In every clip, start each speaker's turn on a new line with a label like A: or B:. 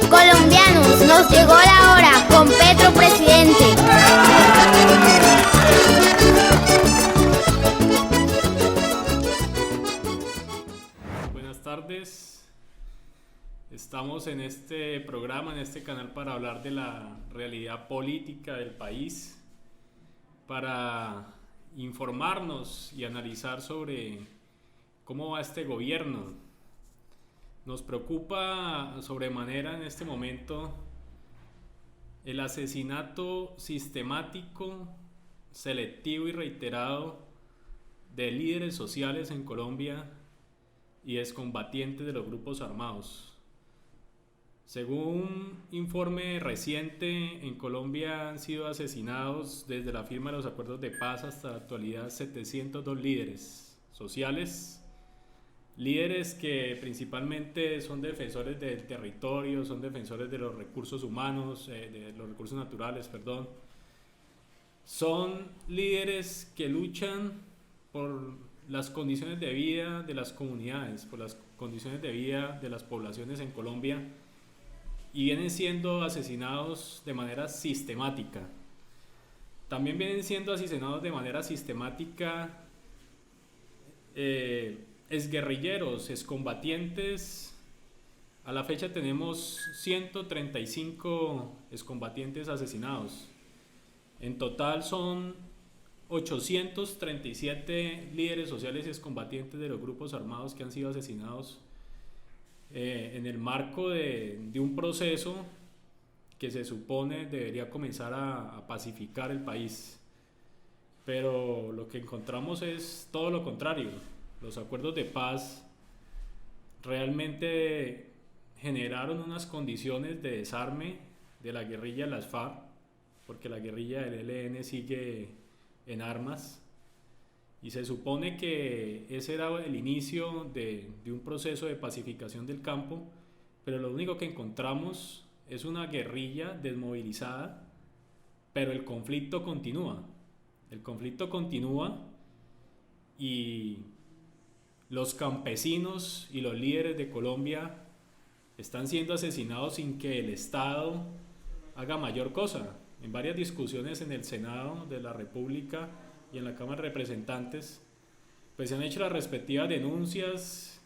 A: Colombianos, nos llegó la hora con Petro presidente.
B: Buenas tardes. Estamos en este programa, en este canal, para hablar de la realidad política del país, para informarnos y analizar sobre cómo va este gobierno. Nos preocupa sobremanera en este momento el asesinato sistemático, selectivo y reiterado de líderes sociales en Colombia y excombatientes de los grupos armados. Según un informe reciente, en Colombia han sido asesinados desde la firma de los acuerdos de paz hasta la actualidad 702 líderes sociales, líderes que principalmente son defensores del territorio, son defensores de los recursos humanos, de los recursos naturales, perdón. Son líderes que luchan por las condiciones de vida de las comunidades, por las condiciones de vida de las poblaciones en Colombia, y vienen siendo asesinados de manera sistemática. También vienen siendo asesinados de manera sistemática exguerrilleros, excombatientes. A la fecha tenemos 135 excombatientes asesinados. En total son 837 líderes sociales y excombatientes de los grupos armados que han sido asesinados en el marco de un proceso que se supone debería comenzar a pacificar el país. Pero lo que encontramos es todo lo contrario. Los acuerdos de paz realmente generaron unas condiciones de desarme de la guerrilla de las FARC, porque la guerrilla del ELN sigue en armas, y se supone que ese era el inicio de un proceso de pacificación del campo, pero lo único que encontramos es una guerrilla desmovilizada, pero el conflicto continúa. El conflicto continúa y los campesinos y los líderes de Colombia están siendo asesinados sin que el Estado haga mayor cosa. En varias discusiones en el Senado de la República y en la Cámara de Representantes, pues se han hecho las respectivas denuncias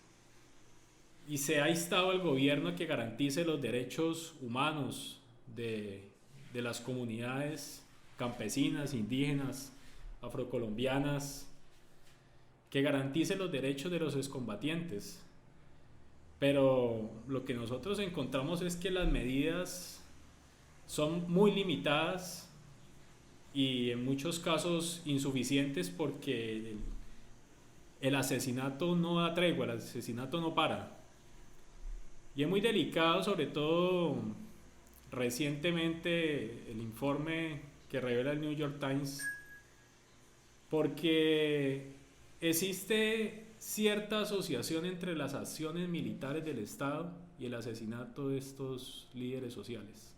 B: y se ha instado al gobierno a que garantice los derechos humanos de las comunidades campesinas, indígenas, afrocolombianas, que garantice los derechos de los excombatientes. Pero lo que nosotros encontramos es que las medidas son muy limitadas y en muchos casos insuficientes, porque el asesinato no da tregua, el asesinato no para. Y es muy delicado, sobre todo recientemente, el informe que revela el New York Times, porque existe cierta asociación entre las acciones militares del Estado y el asesinato de estos líderes sociales.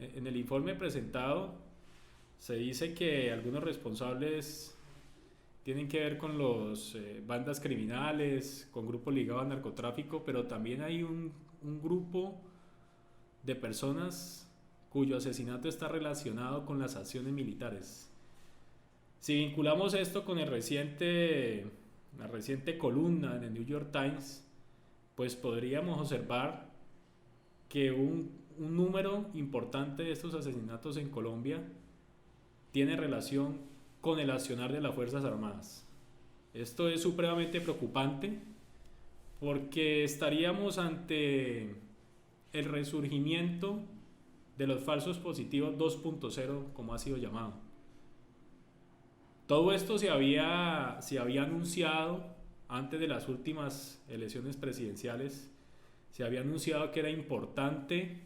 B: En el informe presentado se dice que algunos responsables tienen que ver con los bandas criminales, con grupos ligados al narcotráfico, pero también hay un grupo de personas cuyo asesinato está relacionado con las acciones militares. Si vinculamos esto con la reciente columna en el New York Times, pues podríamos observar que un número importante de estos asesinatos en Colombia tiene relación con el accionar de las Fuerzas Armadas. Esto es supremamente preocupante, porque estaríamos ante el resurgimiento de los falsos positivos 2.0, como ha sido llamado. Todo esto se había anunciado antes de las últimas elecciones presidenciales. Se había anunciado que era importante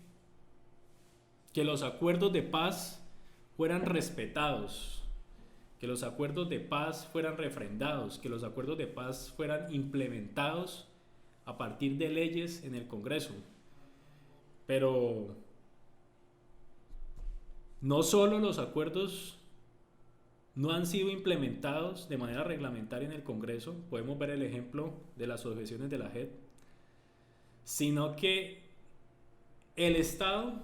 B: que los acuerdos de paz fueran respetados, que los acuerdos de paz fueran refrendados, que los acuerdos de paz fueran implementados a partir de leyes en el Congreso. Pero no solo los acuerdos no han sido implementados de manera reglamentaria en el Congreso. Podemos ver el ejemplo de las objeciones de la JEP. sino que el Estado,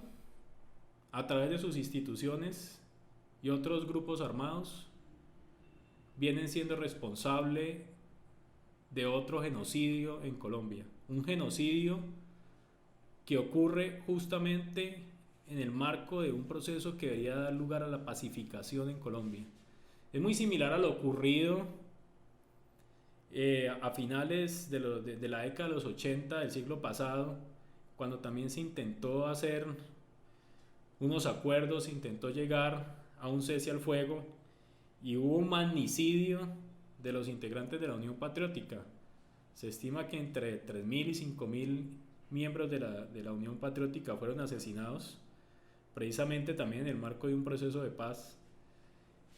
B: a través de sus instituciones y otros grupos armados, vienen siendo responsable de otro genocidio en Colombia. Un genocidio que ocurre justamente en el marco de un proceso que debería dar lugar a la pacificación en Colombia. Es muy similar a lo ocurrido a finales de la década de los 80 del siglo pasado, cuando también se intentó hacer unos acuerdos, se intentó llegar a un cese al fuego y hubo un magnicidio de los integrantes de la Unión Patriótica. Se estima que entre 3.000 y 5.000 miembros de la Unión Patriótica fueron asesinados, precisamente también en el marco de un proceso de paz.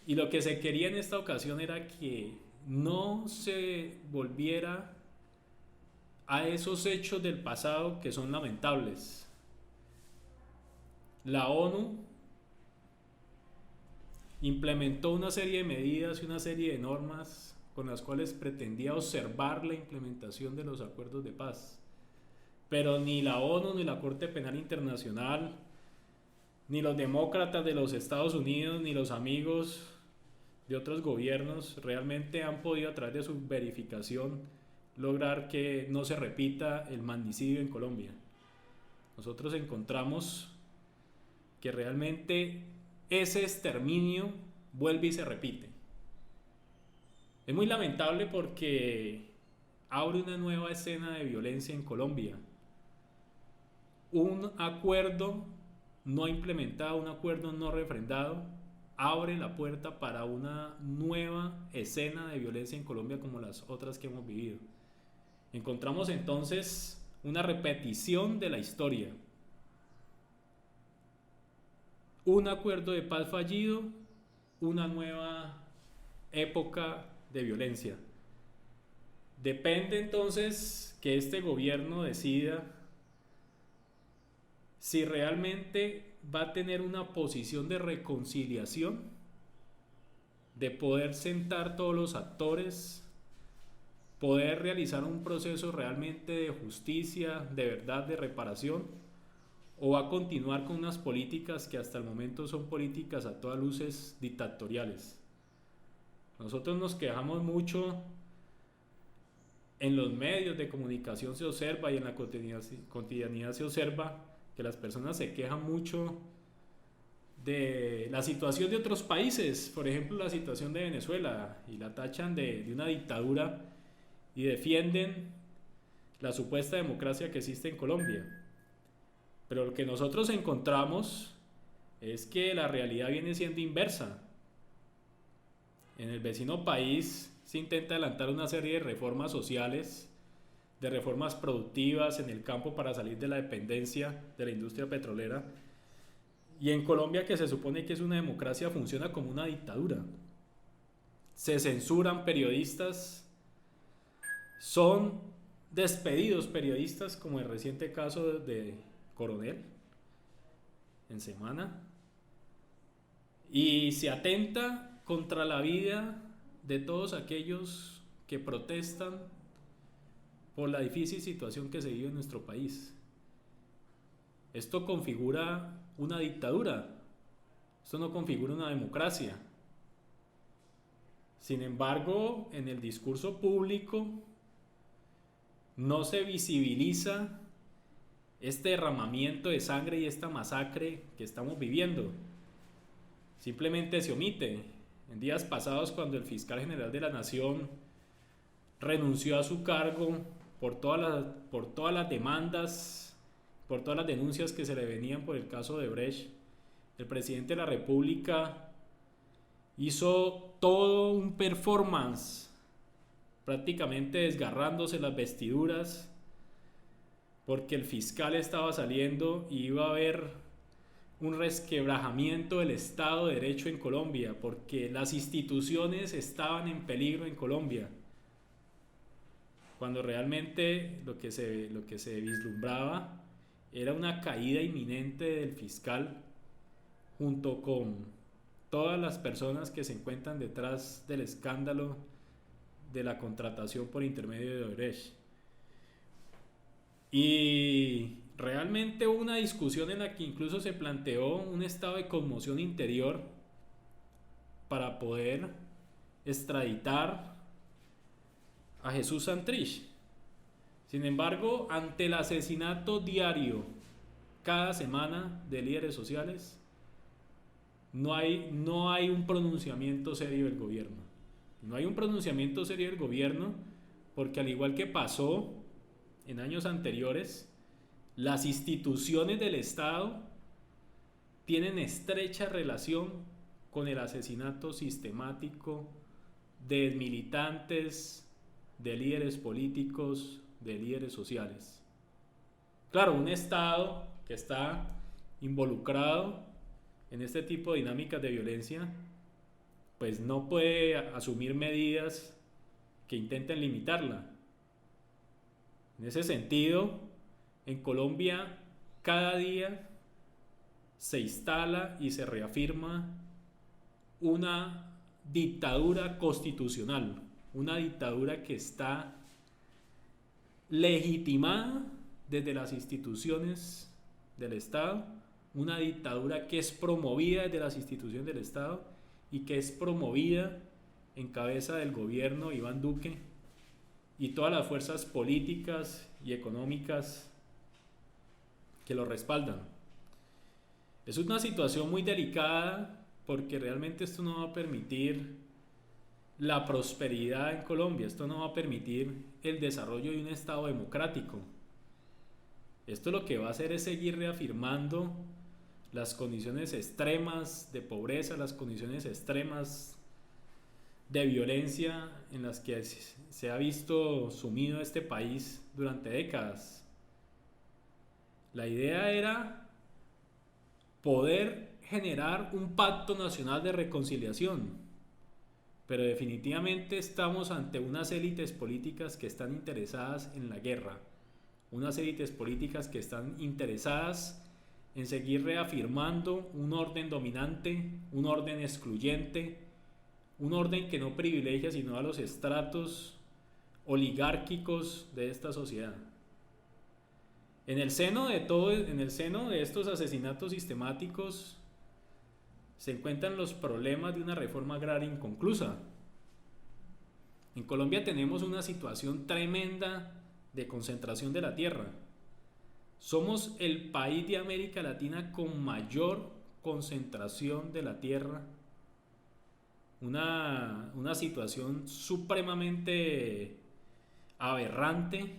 B: Y lo que se quería en esta ocasión era que no se volviera a esos hechos del pasado que son lamentables. La ONU implementó una serie de medidas y una serie de normas con las cuales pretendía observar la implementación de los acuerdos de paz. Pero ni la ONU, ni la Corte Penal Internacional, ni los demócratas de los Estados Unidos, ni los amigos de otros gobiernos realmente han podido, a través de su verificación, lograr que no se repita el magnicidio en Colombia. Nosotros encontramos que realmente ese exterminio vuelve y se repite. Es muy lamentable porque abre una nueva escena de violencia en Colombia. Un acuerdo no implementado, un acuerdo no refrendado, abre la puerta para una nueva escena de violencia en Colombia como las otras que hemos vivido. Encontramos entonces una repetición de la historia. Un acuerdo de paz fallido, una nueva época de violencia. Depende entonces que este gobierno decida si realmente va a tener una posición de reconciliación, de poder sentar todos los actores, poder realizar un proceso realmente de justicia, de verdad, de reparación, o va a continuar con unas políticas que hasta el momento son políticas a todas luces dictatoriales. Nosotros nos quejamos mucho, en los medios de comunicación se observa y en la cotidianidad se observa que las personas se quejan mucho de la situación de otros países, por ejemplo la situación de Venezuela, y la tachan de una dictadura y defienden la supuesta democracia que existe en Colombia. Pero lo que nosotros encontramos es que la realidad viene siendo inversa. En el vecino país se intenta adelantar una serie de reformas sociales, de reformas productivas en el campo para salir de la dependencia de la industria petrolera. Y en Colombia, que se supone que es una democracia, funciona como una dictadura. Se censuran periodistas, son despedidos periodistas, como el reciente caso de Coronel en Semana, y se atenta contra la vida de todos aquellos que protestan por la difícil situación que se vive en nuestro país. Esto configura una dictadura, esto no configura una democracia. Sin embargo, en el discurso público no se visibiliza este derramamiento de sangre y esta masacre que estamos viviendo. Simplemente se omite. En días pasados, cuando el fiscal general de la Nación renunció a su cargo por todas las demandas, por todas las denuncias que se le venían por el caso de Brecht, el presidente de la República hizo todo un performance, prácticamente desgarrándose las vestiduras, porque el fiscal estaba saliendo y iba a haber un resquebrajamiento del Estado de Derecho en Colombia, porque las instituciones estaban en peligro en Colombia, cuando realmente lo que se vislumbraba era una caída inminente del fiscal, junto con todas las personas que se encuentran detrás del escándalo de la contratación por intermedio de Odebrecht. Y realmente hubo una discusión en la que incluso se planteó un estado de conmoción interior para poder extraditar a Jesús Santrich. Sin embargo, ante el asesinato diario cada semana de líderes sociales, no hay un pronunciamiento serio del gobierno. No hay un pronunciamiento serio del gobierno porque, al igual que pasó en años anteriores, las instituciones del Estado tienen estrecha relación con el asesinato sistemático de militantes, de líderes políticos, de líderes sociales. Claro, un Estado que está involucrado en este tipo de dinámicas de violencia, pues no puede asumir medidas que intenten limitarla. En ese sentido, en Colombia cada día se instala y se reafirma una dictadura constitucional, una dictadura que está legitimada desde las instituciones del Estado, una dictadura que es promovida desde las instituciones del Estado y que es promovida en cabeza del gobierno Iván Duque y todas las fuerzas políticas y económicas que lo respaldan. Es una situación muy delicada porque realmente esto no va a permitir la prosperidad en Colombia, esto no va a permitir el desarrollo de un Estado democrático. Esto lo que va a hacer es seguir reafirmando las condiciones extremas de pobreza, las condiciones extremas de violencia en las que se ha visto sumido este país durante décadas. La idea era poder generar un pacto nacional de reconciliación, pero definitivamente estamos ante unas élites políticas que están interesadas en la guerra, unas élites políticas que están interesadas en seguir reafirmando un orden dominante, un orden excluyente, un orden que no privilegia sino a los estratos oligárquicos de esta sociedad. En el seno de estos asesinatos sistemáticos se encuentran los problemas de una reforma agraria inconclusa. En Colombia tenemos una situación tremenda de concentración de la tierra. Somos el país de América Latina con mayor concentración de la tierra. Una situación supremamente aberrante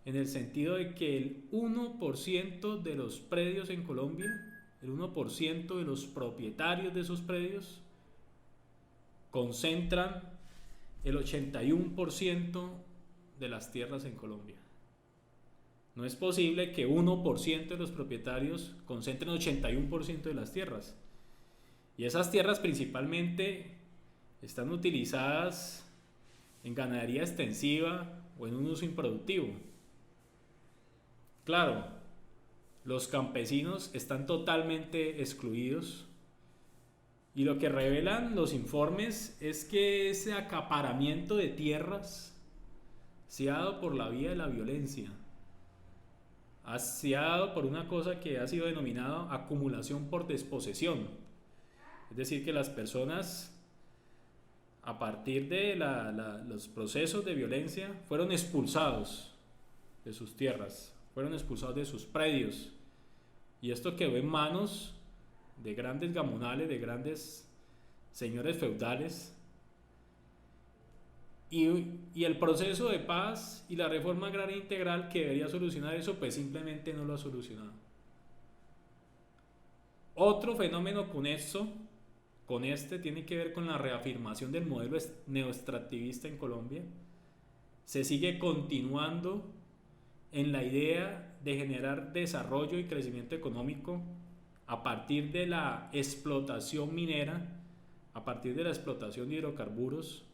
B: en el sentido de que el 1% de los predios en Colombia, el 1% de los propietarios de esos predios concentran el 81% de las tierras en Colombia. No es posible que 1% de los propietarios concentren 81% de las tierras. Y esas tierras principalmente están utilizadas en ganadería extensiva o en un uso improductivo. Claro, los campesinos están totalmente excluidos y lo que revelan los informes es que ese acaparamiento de tierras se ha dado por la vía de la violencia. Se ha dado por una cosa que ha sido denominada acumulación por desposesión. Es decir, que las personas, a partir de los procesos de violencia, fueron expulsados de sus tierras, fueron expulsados de sus predios. Y esto quedó en manos de grandes gamonales, de grandes señores feudales. Y el proceso de paz y la reforma agraria integral que debería solucionar eso, pues simplemente no lo ha solucionado. Otro fenómeno con este tiene que ver con la reafirmación del modelo neoextractivista en Colombia. Se sigue continuando en la idea de generar desarrollo y crecimiento económico a partir de la explotación minera, a partir de la explotación de hidrocarburos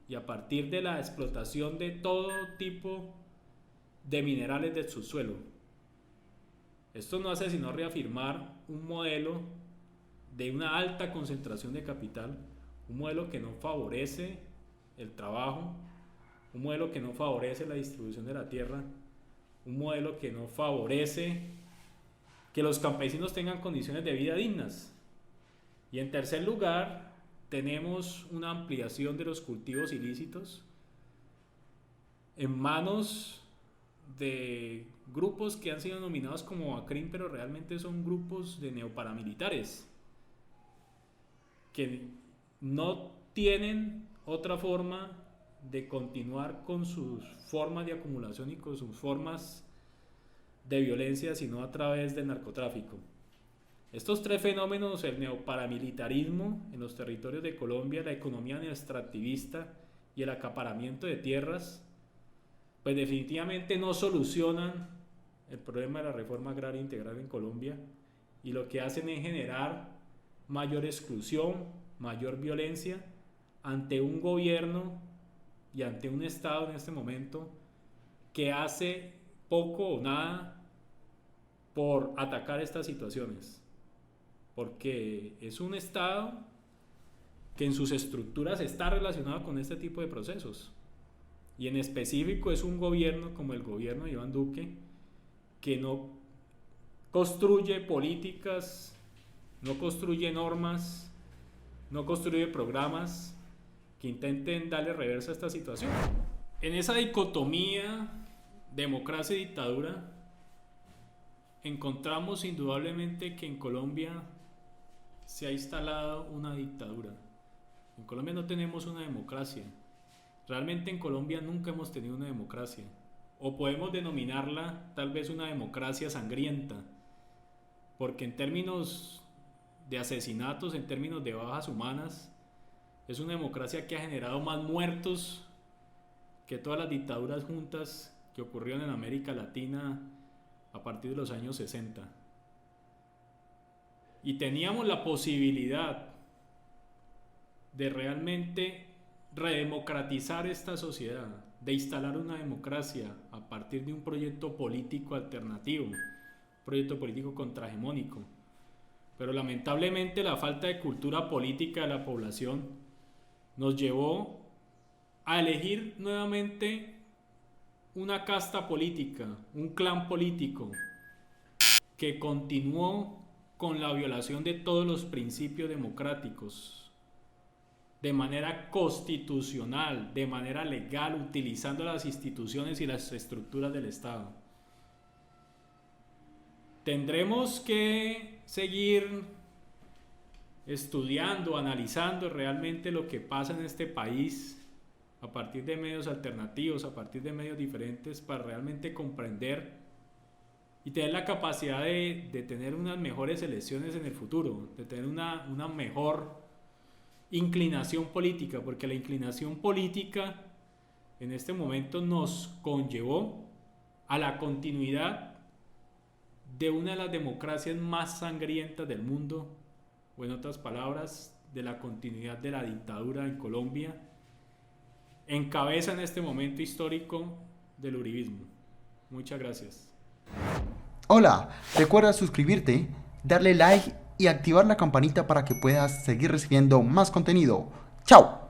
B: y a partir de la explotación de todo tipo de minerales del subsuelo. Esto no hace sino reafirmar un modelo de una alta concentración de capital, un modelo que no favorece el trabajo, un modelo que no favorece la distribución de la tierra, un modelo que no favorece que los campesinos tengan condiciones de vida dignas. Y en tercer lugar, tenemos una ampliación de los cultivos ilícitos en manos de grupos que han sido denominados como ACRIM, pero realmente son grupos de neoparamilitares que no tienen otra forma de continuar con sus formas de acumulación y con sus formas de violencia, sino a través del narcotráfico. Estos tres fenómenos, el neoparamilitarismo en los territorios de Colombia, la economía neoextractivista y el acaparamiento de tierras, pues definitivamente no solucionan el problema de la reforma agraria integral en Colombia, y lo que hacen es generar mayor exclusión, mayor violencia ante un gobierno y ante un Estado en este momento que hace poco o nada por atacar estas situaciones, porque es un Estado que en sus estructuras está relacionado con este tipo de procesos, y en específico es un gobierno como el gobierno de Iván Duque, que no construye políticas, no construye normas, no construye programas que intenten darle reversa a esta situación. En esa dicotomía democracia y dictadura encontramos indudablemente que en Colombia se ha instalado una dictadura. En Colombia no tenemos una democracia. Realmente en Colombia nunca hemos tenido una democracia, o podemos denominarla tal vez una democracia sangrienta, porque en términos de asesinatos, en términos de bajas humanas, es una democracia que ha generado más muertos que todas las dictaduras juntas que ocurrieron en América Latina a partir de los años 60. Y teníamos la posibilidad de realmente redemocratizar esta sociedad, de instalar una democracia a partir de un proyecto político alternativo, un proyecto político contrahegemónico. Pero lamentablemente la falta de cultura política de la población nos llevó a elegir nuevamente una casta política, un clan político que continuó con la violación de todos los principios democráticos, de manera constitucional, de manera legal, utilizando las instituciones y las estructuras del Estado. Tendremos que seguir estudiando, analizando realmente lo que pasa en este país a partir de medios alternativos, a partir de medios diferentes, para realmente comprender y tener la capacidad de tener unas mejores elecciones en el futuro, de tener una mejor inclinación política, porque la inclinación política en este momento nos conllevó a la continuidad de una de las democracias más sangrientas del mundo, o en otras palabras, de la continuidad de la dictadura en Colombia, en cabeza en este momento histórico del uribismo. Muchas gracias.
C: Hola, recuerda suscribirte, darle like y activar la campanita para que puedas seguir recibiendo más contenido. ¡Chao!